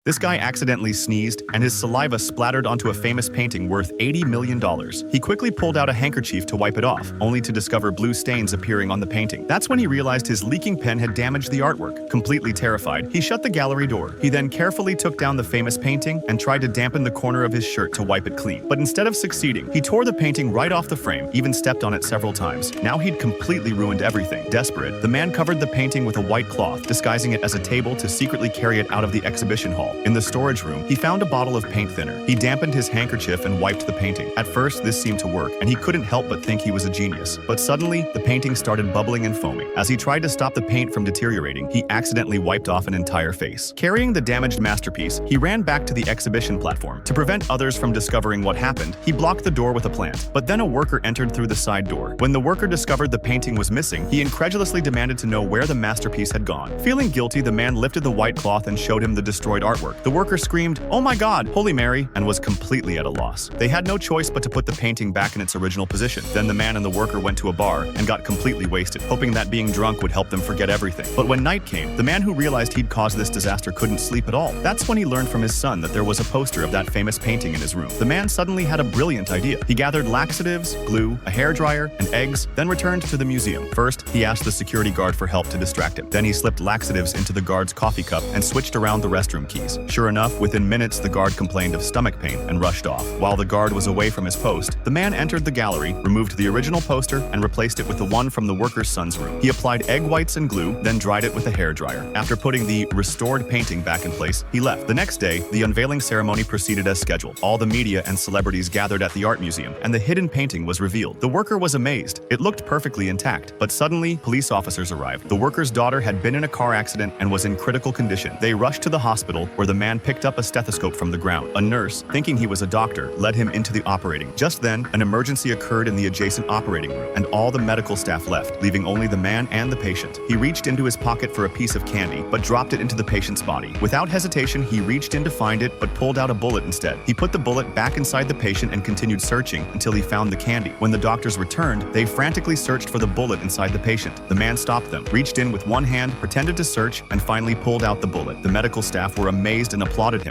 This guy accidentally sneezed, and his saliva splattered onto a famous painting worth $80 million. He quickly pulled out a handkerchief to wipe it off, only to discover blue stains appearing on the painting. That's when he realized his leaking pen had damaged the artwork. Completely terrified, he shut the gallery door. He then carefully took down the famous painting and tried to dampen the corner of his shirt to wipe it clean. But instead of succeeding, he tore the painting right off the frame, even stepped on it several times. Now he'd completely ruined everything. Desperate, the man covered the painting with a white cloth, disguising it as a table to secretly carry it out of the exhibition hall. In the storage room, he found a bottle of paint thinner. He dampened his handkerchief and wiped the painting. At first, this seemed to work, and he couldn't help but think he was a genius. But suddenly, the painting started bubbling and foaming. As he tried to stop the paint from deteriorating, he accidentally wiped off an entire face. Carrying the damaged masterpiece, he ran back to the exhibition platform. To prevent others from discovering what happened, he blocked the door with a plant. But then a worker entered through the side door. When the worker discovered the painting was missing, he incredulously demanded to know where the masterpiece had gone. Feeling guilty, the man lifted the white cloth and showed him the destroyed artwork. The worker screamed, "Oh my God, Holy Mary," and was completely at a loss. They had no choice but to put the painting back in its original position. Then the man and the worker went to a bar and got completely wasted, hoping that being drunk would help them forget everything. But when night came, the man who realized he'd caused this disaster couldn't sleep at all. That's when he learned from his son that there was a poster of that famous painting in his room. The man suddenly had a brilliant idea. He gathered laxatives, glue, a hairdryer, and eggs, then returned to the museum. First, he asked the security guard for help to distract him. Then he slipped laxatives into the guard's coffee cup and switched around the restroom keys. Sure enough, within minutes, the guard complained of stomach pain and rushed off. While the guard was away from his post, the man entered the gallery, removed the original poster, and replaced it with the one from the worker's son's room. He applied egg whites and glue, then dried it with a hairdryer. After putting the restored painting back in place, he left. The next day, the unveiling ceremony proceeded as scheduled. All the media and celebrities gathered at the art museum, and the hidden painting was revealed. The worker was amazed. It looked perfectly intact. But suddenly, police officers arrived. The worker's daughter had been in a car accident and was in critical condition. They rushed to the hospital, where the man picked up a stethoscope from the ground. A nurse, thinking he was a doctor, led him into the operating. Just then, an emergency occurred in the adjacent operating room, and all the medical staff left, leaving only the man and the patient. He reached into his pocket for a piece of candy, but dropped it into the patient's body. Without hesitation, he reached in to find it, but pulled out a bullet instead. He put the bullet back inside the patient and continued searching until he found the candy. When the doctors returned, they frantically searched for the bullet inside the patient. The man stopped them, reached in with one hand, pretended to search, and finally pulled out the bullet. The medical staff were amazed and applauded him.